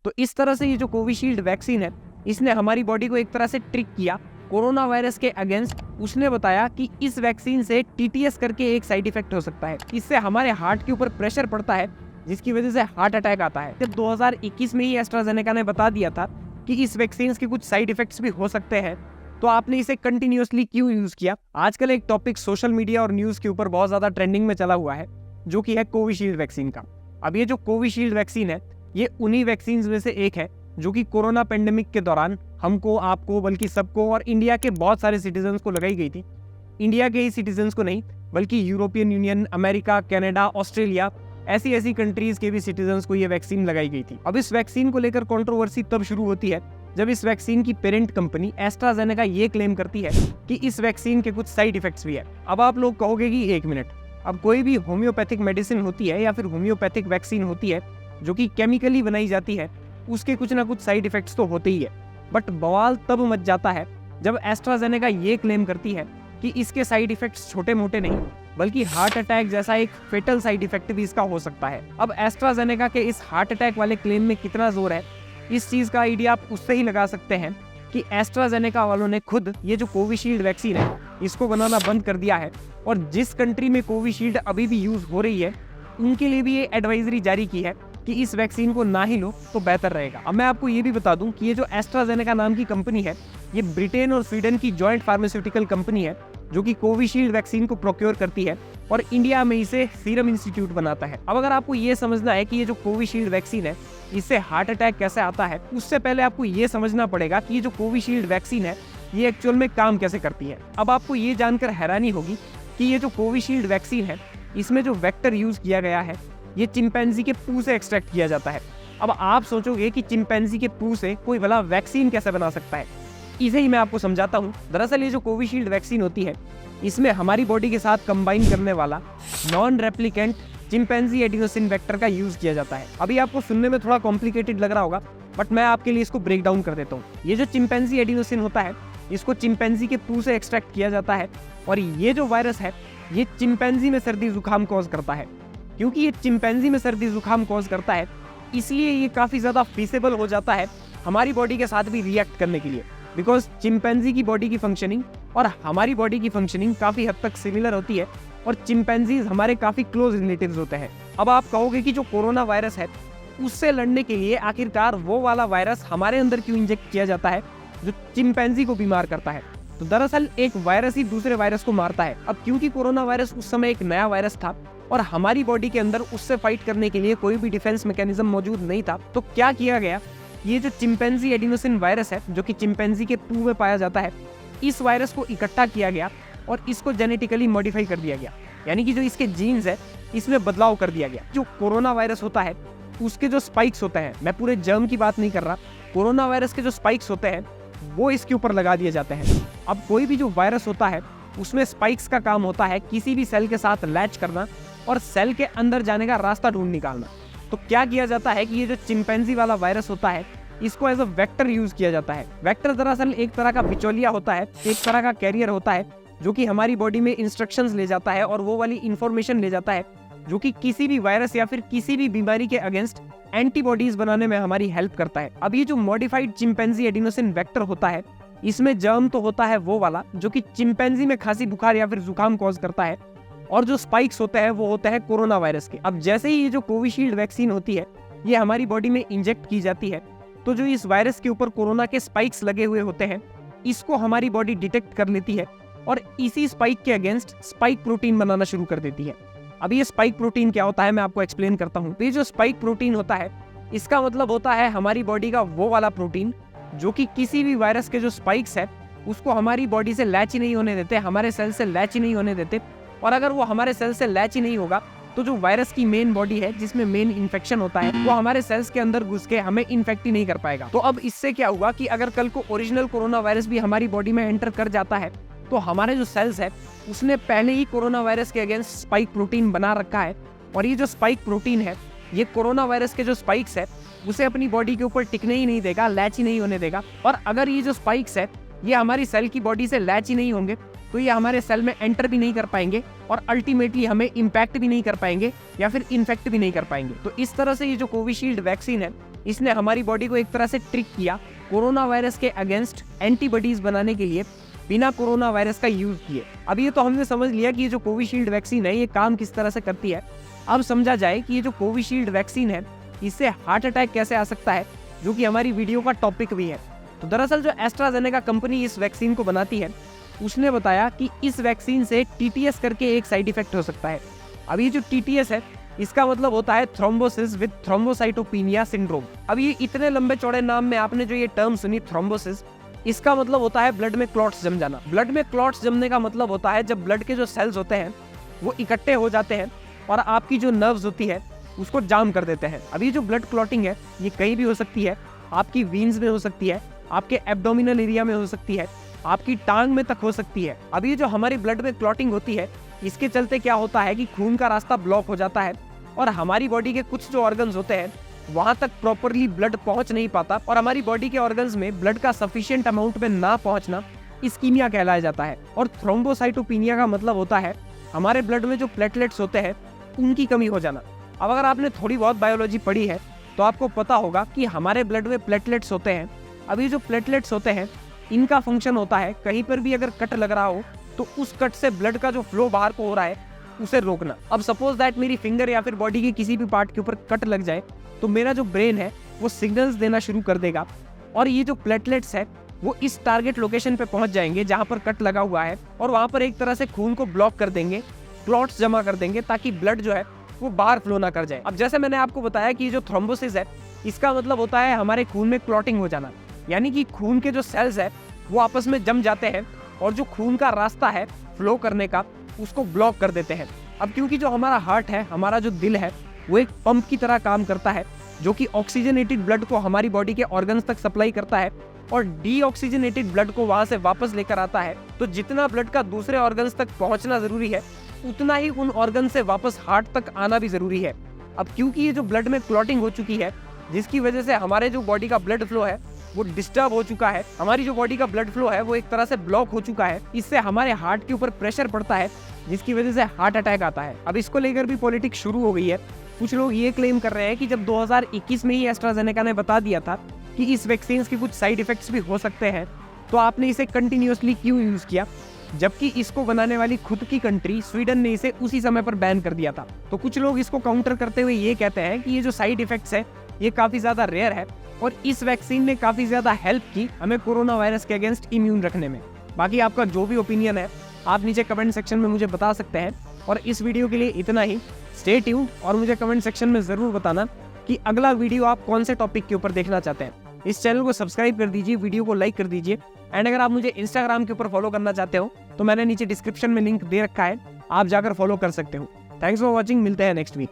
तो इस तरह से ये जो कोविशील्ड वैक्सीन है, इसने हमारी बॉडी को एक तरह से ट्रिक किया कोरोना वायरस के अगेंस्ट। उसने बताया कि इस वैक्सीन से टीटीएस करके एक साइड इफेक्ट हो सकता है, इससे हमारे हार्ट के ऊपर प्रेशर पड़ता है जिसकी वजह से हार्ट अटैक आता है। जब 2021 में ही एस्ट्राजेनेका ने बता दिया था कि इस वैक्सीन के कुछ साइड इफेक्ट्स भी हो सकते हैं, तो आपने इसे कंटिन्यूअसली क्यों यूज किया? आजकल एक टॉपिक सोशल मीडिया और न्यूज के ऊपर बहुत ज्यादा ट्रेंडिंग में चला हुआ है, जो कि है कोविशील्ड वैक्सीन का। अब ये जो कोविशील्ड वैक्सीन है, ये उन्हीं वैक्सीन में से एक है जो कि कोरोना पेंडेमिक के दौरान हमको, आपको, बल्कि सबको और इंडिया के बहुत सारे सिटीजन्स को लगाई गई थी। इंडिया के ही सिटीजन्स को नहीं, बल्कि European union, America, Canada, Australia, ऐसी कंट्रीज के भी सिटीजन्स को ये वैक्सीन लगाई गई थी। अब इस वैक्सीन को लेकर कंट्रोवर्सी तब शुरू होती है जब इस वैक्सीन की पेरेंट कंपनी एस्ट्राजेनेका ये क्लेम करती है कि इस वैक्सीन के कुछ साइड इफेक्ट्स भी है। अब आप लोग कहोगे कि एक मिनट, अब कोई भी होम्योपैथिक मेडिसिन होती है या फिर होम्योपैथिक वैक्सीन होती है जो कि केमिकली बनाई जाती है, उसके कुछ ना कुछ साइड इफेक्ट्स तो होते ही है। बट बवाल तब मच जाता है जब एस्ट्राजेनेका ये क्लेम करती है कि इसके साइड इफेक्ट्स छोटे मोटे नहीं, बल्कि हार्ट अटैक जैसा एक फेटल साइड इफेक्ट भी इसका हो सकता है। अब एस्ट्राजेनेका के इस हार्ट अटैक वाले क्लेम में कितना जोर है, इस चीज का आइडिया आप उससे ही लगा सकते हैं कि एस्ट्राजेनेका वालों ने खुद ये जो कोविशील्ड वैक्सीन है, इसको बनाना बंद कर दिया है। और जिस कंट्री में कोविशील्ड अभी भी यूज हो रही है, उनके लिए भी ये एडवाइजरी जारी की है कि इस वैक्सीन को ना ही लो तो बेहतर रहेगा। अब मैं आपको ये भी बता दूं कि ये जो एस्ट्राजेनेका नाम की कंपनी है, ये ब्रिटेन और स्वीडन की जॉइंट फार्मास्यूटिकल कंपनी है जो कि कोविशील्ड वैक्सीन को प्रोक्योर करती है और इंडिया में इसे सीरम इंस्टीट्यूट बनाता है। अब अगर आपको ये समझना है कि ये जो कोविशील्ड वैक्सीन है, इससे हार्ट अटैक कैसे आता है, उससे पहले आपको ये समझना पड़ेगा कि ये जो कोविशील्ड वैक्सीन है, ये एक्चुअल में काम कैसे करती है। अब आपको ये जानकर हैरानी होगी कि ये जो कोविशील्ड वैक्सीन है, इसमें जो वेक्टर यूज किया गया है, ये चिंपैंजी के पू से एक्सट्रैक्ट किया जाता है। अब आप सोचोगे कि चिंपैंजी के पू से कोई भला वैक्सीन कैसे बना सकता है? इसे ही मैं आपको समझाता हूँ। दरअसल ये जो कोविशील्ड वैक्सीन होती है, इसमें हमारी बॉडी के साथ कंबाइन करने वाला non replicant chimpanzee adenosine vector का यूज किया जाता है। अभी आपको सुनने में थोड़ा कॉम्प्लिकेटेड लग रहा होगा, बट मैं आपके लिए इसको ब्रेक डाउन कर देता हूँ। ये जो चिंपैंजी एडिनोसिन होता है, इसको चिंपैंजी के पू से एक्सट्रैक्ट किया जाता है और ये जो वायरस है, ये चिंपैंजी में सर्दी जुकाम कॉज करता है। क्योंकि ये चिंपैंजी में सर्दी जुकाम कॉज करता है, इसलिए ये काफी ज्यादा फीसेबल हो जाता है हमारी बॉडी के साथ भी रिएक्ट करने के लिए। बिकॉज चिंपैंजी की बॉडी की फंक्शनिंग और हमारी बॉडी की फंक्शनिंग काफी हद तक सिमिलर होती है और चिंपैंजीज हमारे काफी क्लोज रिलेटिव्स होते हैं। अब आप कहोगे कि जो कोरोना वायरस है, उससे लड़ने के लिए आखिरकार वो वाला वायरस हमारे अंदर क्यों इंजेक्ट किया जाता है जो चिंपैंजी को बीमार करता है? तो दरअसल एक वायरस ही दूसरे वायरस को मारता है। अब क्योंकि कोरोना वायरस उस समय एक नया वायरस था और हमारी बॉडी के अंदर उससे फाइट करने के लिए कोई भी डिफेंस मैकेनिज्म मौजूद नहीं था, तो क्या किया गया, ये जो चिंपैंजी एडिनोसिन वायरस है जो कि चिंपैंजी के पू में पाया जाता है, इस वायरस को इकट्ठा किया गया और इसको जेनेटिकली मॉडिफाई कर दिया गया। यानी कि जो इसके जीन्स है, इसमें बदलाव कर दिया गया। जो कोरोना वायरस होता है, उसके जो स्पाइक्स होते हैं, मैं पूरे जर्म की बात नहीं कर रहा, कोरोना वायरस के जो स्पाइक्स होते हैं वो इसके ऊपर लगा दिए जाते हैं। अब कोई भी जो वायरस होता है, उसमें स्पाइक्स का काम होता है किसी भी सेल के साथ लैच करना और सेल के अंदर जाने का रास्ता ढूंढ निकालना। तो क्या किया जाता है कि ये जो चिंपैंजी वाला वायरस होता है, इसको एज अ वेक्टर यूज किया जाता है। वेक्टर दरअसल एक तरह का बिचौलिया होता है, एक तरह का कैरियर होता है जो कि हमारी बॉडी में इंस्ट्रक्शंस ले जाता है और वो वाली इंफॉर्मेशन ले जाता है जो कि किसी भी वायरस या फिर किसी भी बीमारी के अगेंस्ट एंटीबॉडीज बनाने में हमारी हेल्प करता है। अब ये जो मॉडिफाइड चिंपैंजी एडिनोसिन वेक्टर होता है, इसमें जर्म तो होता है वो वाला जो कि चिंपैंजी में खांसी, बुखार या फिर जुकाम कॉज करता है, और जो स्पाइक्स होते हैं वो होते हैं कोरोना वायरस के। अब जैसे ही ये जो कोविशील्ड वैक्सीन होती है, ये हमारी बॉडी में इंजेक्ट की जाती है, तो जो इस वायरस के ऊपर कोरोना के स्पाइक्स लगे हुए होते हैं, इसको हमारी बॉडी डिटेक्ट कर लेती है और इसी स्पाइक के अगेंस्ट स्पाइक प्रोटीन बनाना शुरू कर देती है। अब ये स्पाइक प्रोटीन क्या होता है, मैं आपको एक्सप्लेन करता हूँ। ये जो स्पाइक प्रोटीन होता है, इसका मतलब होता है हमारी बॉडी का वो वाला प्रोटीन जो कि किसी भी वायरस के जो स्पाइक्स है, उसको हमारी बॉडी से लैच ही नहीं होने देते, हमारे सेल से लैच ही नहीं होने देते। और अगर वो हमारे सेल से लैच ही नहीं होगा, तो जो वायरस की मेन बॉडी है, जिसमें मेन इन्फेक्शन होता है, वो हमारे सेल्स के अंदर घुस के हमें इन्फेक्ट ही नहीं कर पाएगा। तो अब इससे क्या हुआ कि अगर कल को ओरिजिनल कोरोना वायरस भी हमारी बॉडी में एंटर कर जाता है, तो हमारे जो सेल्स है, उसने पहले ही कोरोना वायरस के अगेंस्ट स्पाइक प्रोटीन बना रखा है। और ये जो स्पाइक प्रोटीन है, ये कोरोना वायरस के जो स्पाइक्स है, उसे अपनी बॉडी के ऊपर टिकने ही नहीं देगा, लैच ही नहीं होने देगा। और अगर ये जो स्पाइक्स है, ये हमारी सेल की बॉडी से लैच ही नहीं होंगे, तो ये हमारे सेल में एंटर भी नहीं कर पाएंगे और अल्टीमेटली हमें इम्पैक्ट भी नहीं कर पाएंगे या फिर इन्फेक्ट भी नहीं कर पाएंगे। तो इस तरह से ये जो कोविशील्ड वैक्सीन है, इसने हमारी बॉडी को एक तरह से ट्रिक किया कोरोना वायरस के अगेंस्ट एंटीबॉडीज बनाने के लिए बिना कोरोना वायरस का यूज किए। अब ये तो हमने समझ लिया कि ये जो कोविशील्ड वैक्सीन है ये काम किस तरह से करती है। अब समझा जाए कि ये जो कोविशील्ड वैक्सीन है इससे हार्ट अटैक कैसे आ सकता है, जो कि हमारी वीडियो का टॉपिक भी है। तो दरअसल जो एस्ट्राजेनेका कंपनी इस वैक्सीन को बनाती है उसने बताया कि इस वैक्सीन से टीटीएस करके एक साइड इफेक्ट हो सकता है। अब ये जो टीटीएस है इसका मतलब होता है थ्रोम्बोसिस विद थ्रोम्बोसाइटोपिनिया सिंड्रोम। अब ये इतने लंबे चौड़े नाम में आपने जो ये टर्म सुनी थ्रोम्बोसिस, इसका मतलब होता है ब्लड में क्लॉट्स जम जाना। ब्लड में क्लॉट्स जमने का मतलब होता है जब ब्लड के जो सेल्स होते हैं वो इकट्ठे हो जाते हैं और आपकी जो नर्व्स होती है उसको जाम कर देते हैं। अब ये जो ब्लड क्लॉटिंग है ये कहीं भी हो सकती है, आपकी वीन्स में हो सकती है, आपके एब्डोमिनल एरिया में हो सकती है, आपकी टांग में तक हो सकती है। अब ये जो हमारी ब्लड में क्लॉटिंग होती है इसके चलते क्या होता है कि खून का रास्ता ब्लॉक हो जाता है और हमारी बॉडी के कुछ जो ऑर्गन्स होते हैं वहां तक प्रॉपरली ब्लड पहुंच नहीं पाता और हमारी बॉडी के ऑर्गन्स में ब्लड का सफिशिएंट अमाउंट में ना पहुंचना इस्कीमिया कहलाया जाता है। और थ्रोम्बोसाइटोपिनिया का मतलब होता है हमारे ब्लड में जो प्लेटलेट्स होते हैं उनकी कमी हो जाना। अब अगर आपने थोड़ी बहुत बायोलॉजी पढ़ी है तो आपको पता होगा कि हमारे ब्लड में प्लेटलेट्स होते हैं। अब ये जो प्लेटलेट्स होते हैं इनका फंक्शन होता है कहीं पर भी अगर कट लग रहा हो तो उस कट से ब्लड का जो फ्लो बाहर को हो रहा है उसे रोकना। अब सपोज दैट मेरी फिंगर या फिर बॉडी के किसी भी पार्ट के ऊपर कट लग जाए तो मेरा जो ब्रेन है वो सिग्नल्स देना शुरू कर देगा और ये जो प्लेटलेट्स है वो इस टारगेट लोकेशन पे पहुंच जाएंगे जहां पर कट लगा हुआ है और वहां पर एक तरह से खून को ब्लॉक कर देंगे, क्लॉट्स जमा कर देंगे ताकि ब्लड जो है वो बाहर फ्लो ना कर जाए। अब जैसे मैंने आपको बताया कि जो थ्रोम्बोसिस है इसका मतलब होता है हमारे खून में क्लॉटिंग हो जाना, यानी कि खून के जो सेल्स है वो आपस में जम जाते हैं और जो खून का रास्ता है फ्लो करने का उसको ब्लॉक कर देते हैं। अब क्योंकि जो हमारा हार्ट है, हमारा जो दिल है, वो एक पंप की तरह काम करता है जो कि ऑक्सीजनेटेड ब्लड को हमारी बॉडी के ऑर्गन्स तक सप्लाई करता है और डीऑक्सीजनेटेड ब्लड को वहां से वापस लेकर आता है। तो जितना ब्लड का दूसरे ऑर्गन्स तक पहुंचना जरूरी है उतना ही उन ऑर्गन से वापस हार्ट तक आना भी जरूरी है। अब क्योंकि ये जो ब्लड में क्लॉटिंग हो चुकी है जिसकी वजह से हमारे जो बॉडी का ब्लड फ्लो है वो डिस्टर्ब हो चुका है, हमारी जो बॉडी का ब्लड फ्लो है वो एक तरह से ब्लॉक हो चुका है, इससे हमारे हार्ट के ऊपर प्रेशर पड़ता है जिसकी वजह से हार्ट अटैक आता है। अब इसको लेकर भी पॉलिटिक्स शुरू हो गई है। कुछ लोग ये क्लेम कर रहे हैं कि जब 2021 में ही एस्ट्राजेनेका ने बता दिया था कि इस वैक्सीन के कुछ साइड इफेक्ट्स भी हो सकते हैं तो आपने इसे कंटिन्यूअसली क्यों यूज किया, जबकि इसको बनाने वाली खुद की कंट्री स्वीडन ने इसे उसी समय पर बैन कर दिया था। तो कुछ लोग इसको काउंटर करते हुए ये कहते हैं कि ये जो साइड इफेक्ट्स है ये काफी ज्यादा रेयर है और इस वैक्सीन ने काफी ज्यादा हेल्प की हमें कोरोना वायरस के अगेंस्ट इम्यून रखने में। बाकी आपका जो भी ओपिनियन है आप नीचे कमेंट सेक्शन में मुझे बता सकते हैं और इस वीडियो के लिए इतना ही। स्टे ट्यून्ड और मुझे कमेंट सेक्शन में जरूर बताना कि अगला वीडियो आप कौन से टॉपिक के ऊपर देखना चाहते हैं। इस चैनल को सब्सक्राइब कर दीजिए, वीडियो को लाइक कर दीजिए एंड अगर आप मुझे इंस्टाग्राम के ऊपर फॉलो करना चाहते हो तो मैंने नीचे डिस्क्रिप्शन में लिंक दे रखा है, आप जाकर फॉलो कर सकते हो। थैंक्स फॉर वॉचिंग, मिलते हैं नेक्स्ट वीक।